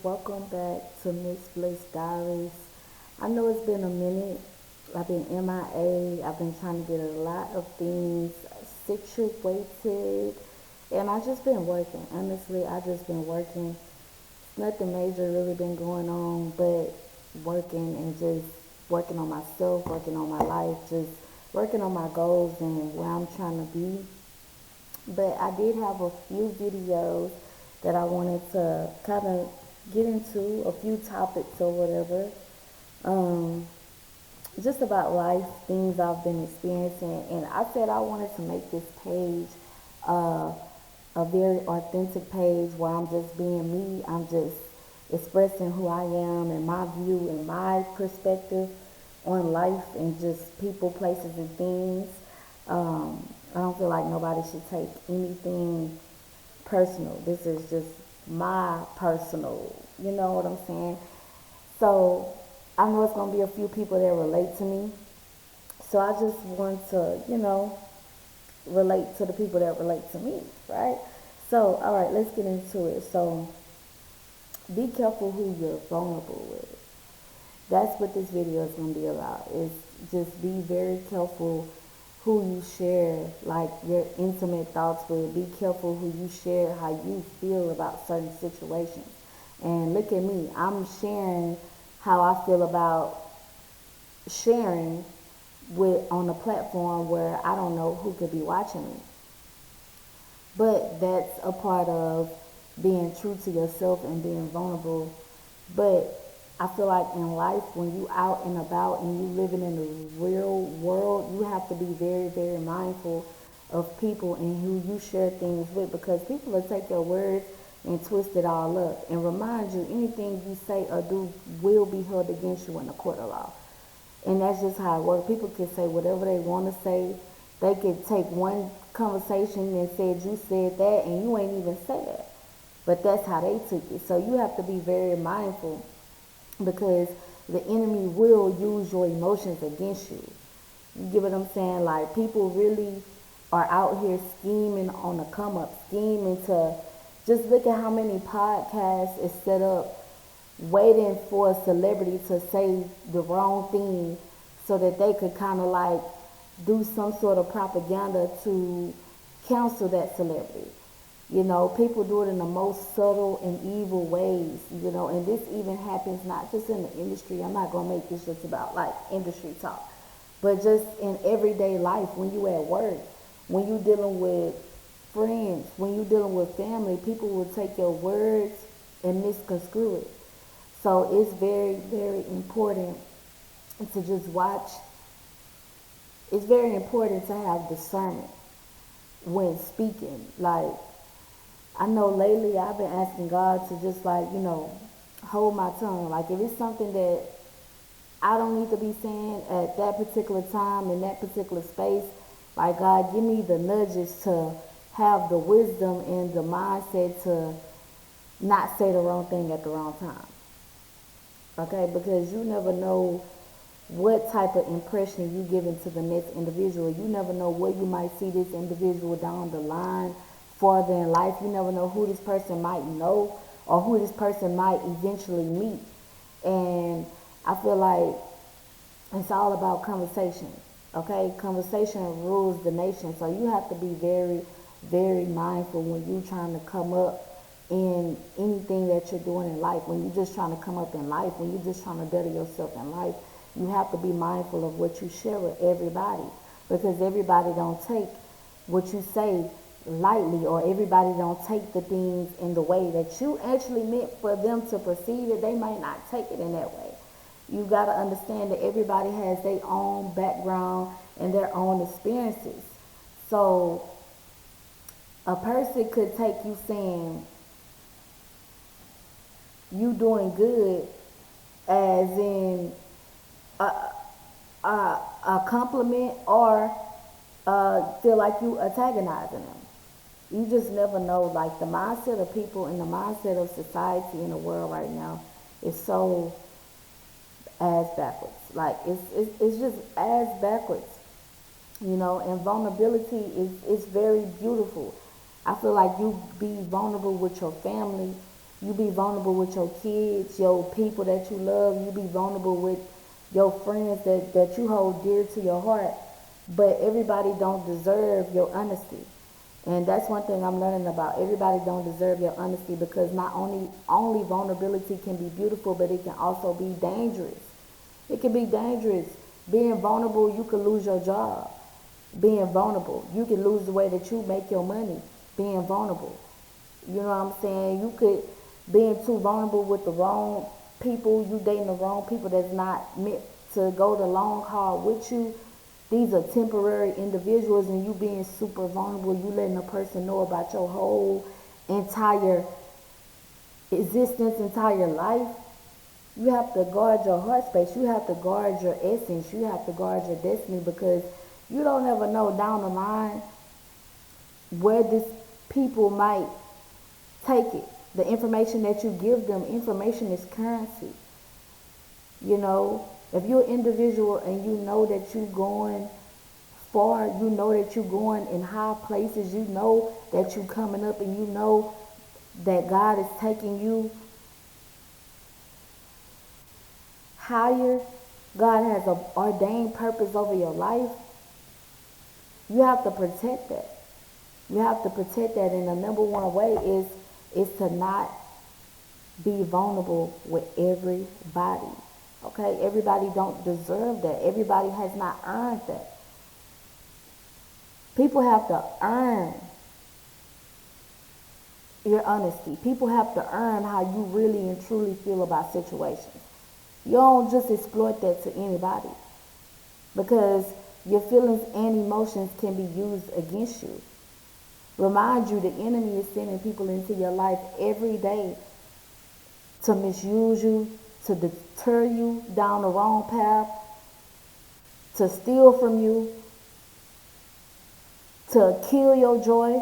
welcome back to Miss Bliss Diaries. I know it's been a minute. I've been MIA. I've been trying to get a lot of things situated, and I just been working. Honestly, I just been working. Nothing major really been going on, but working and just working on myself, working on my life, just working on my goals and where I'm trying to be. But I did have a few videos that I wanted to kind of get into, a few topics or whatever. Um, just about life, things I've been experiencing. And I said I wanted to make this page uh, a very authentic page where I'm just being me. I'm just expressing who I am and my view and my perspective on life and just people, places, and things. I don't feel like nobody should take anything personal. This is just my personal, you know what I'm saying? So I know it's going to be a few people that relate to me. So I just want to, relate to the people that relate to me, right? So, all right, let's get into it. So, be careful who you're vulnerable with. That's what this video is going to be about. Is just be very careful who you share like your intimate thoughts with. Be careful who you share how you feel about certain situations. And look at me, I'm sharing how I feel about sharing with on a platform where I don't know who could be watching me. But that's a part of being true to yourself and being vulnerable. But I feel like in life, when you out and about and you living in the real world, you have to be very, very mindful of people and who you share things with, because people will take your words and twist it all up and remind you anything you say or do will be held against you in the court of law. And that's just how it works. People can say whatever they want to say. They could take one conversation and said you said that and you ain't even say that. But that's how they took it. So you have to be very mindful, because the enemy will use your emotions against you. You get what I'm saying? Like, people really are out here scheming on the come up, scheming to just look at how many podcasts is set up waiting for a celebrity to say the wrong thing so that they could kind of like do some sort of propaganda to cancel that celebrity. You know, people do it in the most subtle and evil ways, and this even happens not just in the industry. I'm not going to make this just about like industry talk, but just in everyday life, when you at work, when you dealing with friends, when you dealing with family, people will take your words and misconstrue it. So it's very, very important to just watch. It's very important to have discernment when speaking. Like, I know lately I've been asking God to just like, hold my tongue. Like, if it's something that I don't need to be saying at that particular time in that particular space, like, God, give me the nudges to have the wisdom and the mindset to not say the wrong thing at the wrong time. Okay? Because you never know what type of impression you give into the next individual. You never know where you might see this individual down the line farther in life. You never know who this person might know or who this person might eventually meet. And I feel like it's all about conversation. Okay? Conversation rules the nation. So you have to be very, very mindful when you're trying to come up in anything that you're doing in life. When you're just trying to come up in life, when you're just trying to better yourself in life, you have to be mindful of what you share with everybody, because everybody don't take what you say lightly, or everybody don't take the things in the way that you actually meant for them to perceive it. They might not take it in that way. You got to understand that everybody has their own background and their own experiences. So a person could take you saying you doing good as in a compliment, or feel like you antagonizing them. You just never know. Like, the mindset of people and the mindset of society in the world right now is so ass backwards. Like, it's just ass backwards. And vulnerability is very beautiful. I feel like you be vulnerable with your family You be vulnerable with your kids, your people that you love. You be vulnerable with your friends that you hold dear to your heart. But everybody don't deserve your honesty. And that's one thing I'm learning about. Everybody don't deserve your honesty, because not only vulnerability can be beautiful, but it can also be dangerous. It can be dangerous. Being vulnerable, you could lose your job. Being vulnerable, you can lose the way that you make your money. Being vulnerable. You know what I'm saying? You could, being too vulnerable with the wrong people, you dating the wrong people that's not meant to go the long haul with you. These are temporary individuals, and you being super vulnerable, you letting a person know about your whole entire existence, entire life. You have to guard your heart space. You have to guard your essence. You have to guard your destiny, because you don't ever know down the line where this people might take it. The information that you give them, information is currency. You know, if you're an individual and you know that you're going far, you know that you're going in high places, you know that you're coming up, and you know that God is taking you higher, God has an ordained purpose over your life, you have to protect that. You have to protect that, and the number one way is to not be vulnerable with everybody. Okay? Everybody don't deserve that. Everybody has not earned that. People have to earn your honesty. People have to earn how you really and truly feel about situations. You don't just exploit that to anybody, because your feelings and emotions can be used against you. Remind you, the enemy is sending people into your life every day to misuse you, to deter you down the wrong path, to steal from you, to kill your joy,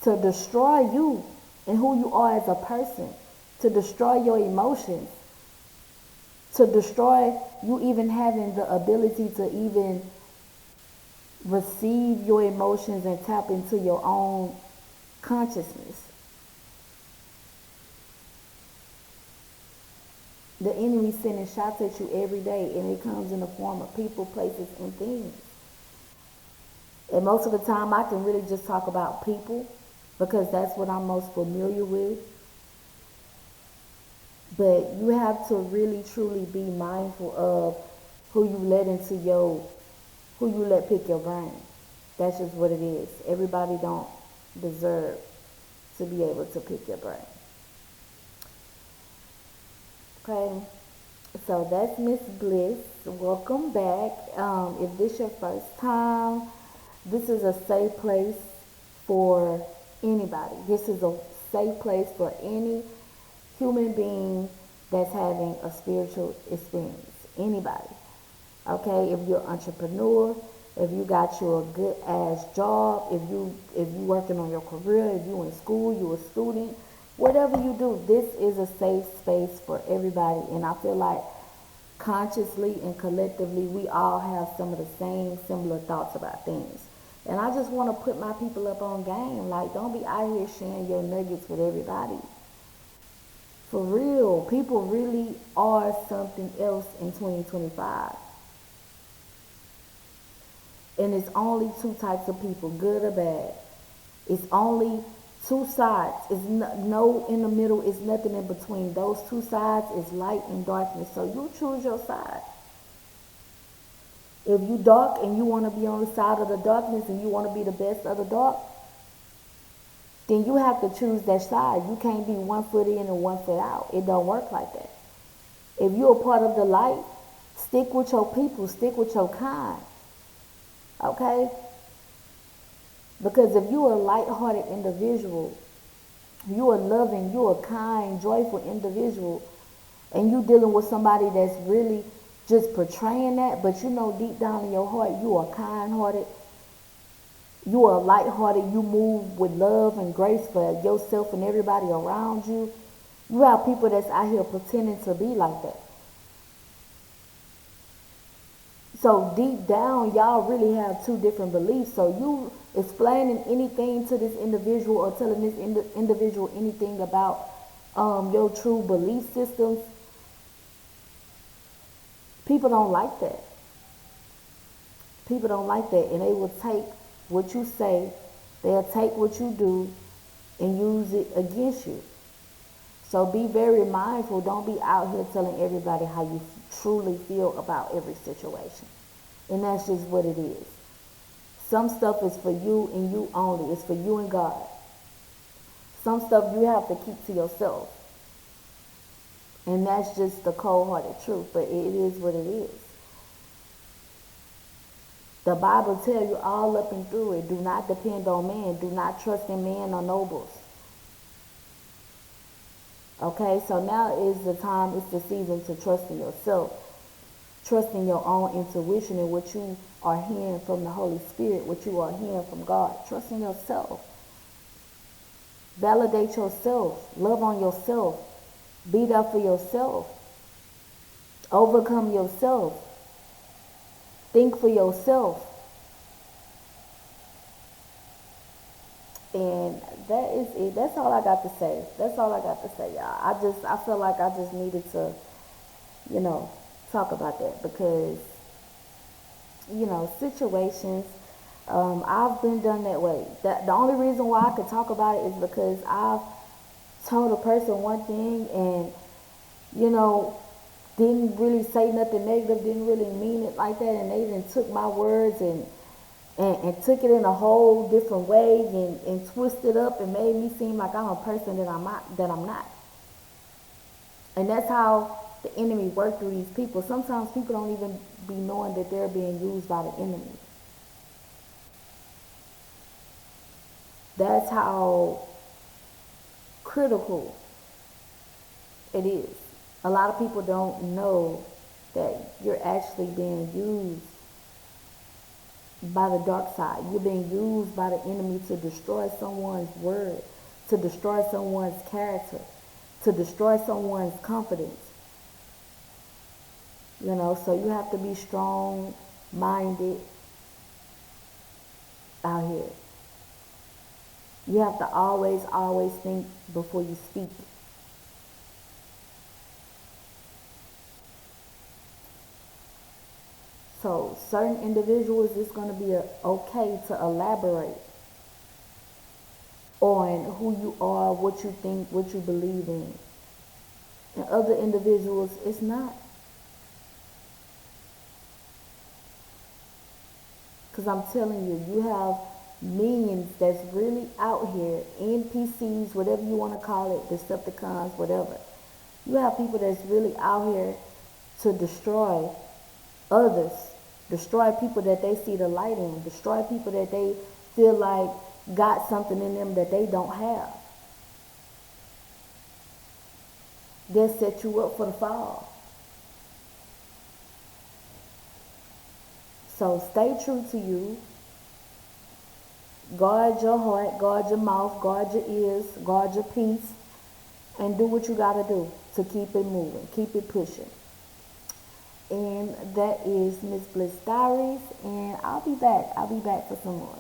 to destroy you and who you are as a person, to destroy your emotions, to destroy you even having the ability to even receive your emotions and tap into your own consciousness. The enemy sending shots at you every day, and it comes in the form of people, places, and things. And most of the time I can really just talk about people, because that's what I'm most familiar with. But you have to really truly be mindful of who you let into who you let pick your brain. That's just what it is. Everybody don't deserve to be able to pick your brain. Okay, so that's Miss Bliss. Welcome back. If this your first time, this is a safe place for anybody. This is a safe place for any human being that's having a spiritual experience. Anybody. Okay, if you're an entrepreneur, if you got you a good ass job, if you working on your career, if you in school, you a student, whatever you do, this is a safe space for everybody. And I feel like consciously and collectively, we all have some of the same similar thoughts about things. And I just want to put my people up on game. Like, don't be out here sharing your nuggets with everybody. For real, people really are something else in 2025. And it's only two types of people, good or bad. It's only two sides. It's no in the middle. It's nothing in between. Those two sides is light and darkness. So you choose your side. If you dark and you want to be on the side of the darkness and you want to be the best of the dark, then you have to choose that side. You can't be 1 foot in and 1 foot out. It don't work like that. If you're a part of the light, stick with your people. Stick with your kind. Okay? Because if you're a light-hearted individual, you're a loving, you're a kind, joyful individual, and you dealing with somebody that's really just portraying that, but you know deep down in your heart, you are kind-hearted, you are light-hearted, you move with love and grace for yourself and everybody around you. You have people that's out here pretending to be like that. So deep down, y'all really have two different beliefs. So explaining anything to this individual or telling this individual anything about your true belief systems, people don't like that. People don't like that, and they will take what you say, they'll take what you do, and use it against you. So be very mindful. Don't be out here telling everybody how you truly feel about every situation. And that's just what it is. Some stuff is for you and you only. It's for you and God. Some stuff you have to keep to yourself. And that's just the cold-hearted truth. But it is what it is. The Bible tells you all up and through it. Do not depend on man. Do not trust in man or nobles. Okay, so now is the time, it's the season to trust in yourself. Trust in your own intuition and what you are hearing from the Holy Spirit, what you are hearing from God. Trust in yourself. Validate yourself. Love on yourself. Be there for yourself. Overcome yourself. Think for yourself. And that is it. That's all I got to say. That's all I got to say, y'all. I feel like I just needed to, talk about that because, situations, I've been done that way. The only reason why I could talk about it is because I've told a person one thing and, didn't really say nothing negative, didn't really mean it like that, and they then took my words and took it in a whole different way and twisted up and made me seem like I'm a person that I'm not. And that's how the enemy works through these people. Sometimes people don't even be knowing that they're being used by the enemy. That's how critical it is. A lot of people don't know that you're actually being used by the dark side. You're being used by the enemy to destroy someone's word, to destroy someone's character, to destroy someone's confidence. So you have to be strong-minded out here. You have to always think before you speak. So certain individuals, it's going to be okay to elaborate on who you are, what you think, what you believe in. And other individuals, it's not. Because I'm telling you, you have millions that's really out here, NPCs, whatever you want to call it, Decepticons, whatever. You have people that's really out here to destroy others, destroy people that they see the light in, destroy people that they feel like got something in them that they don't have. They'll set you up for the fall. So stay true to you. Guard your heart, guard your mouth, guard your ears, guard your peace, and do what you got to do to keep it moving, keep it pushing. And that is Miss Bliss Diaries, and I'll be back for some more.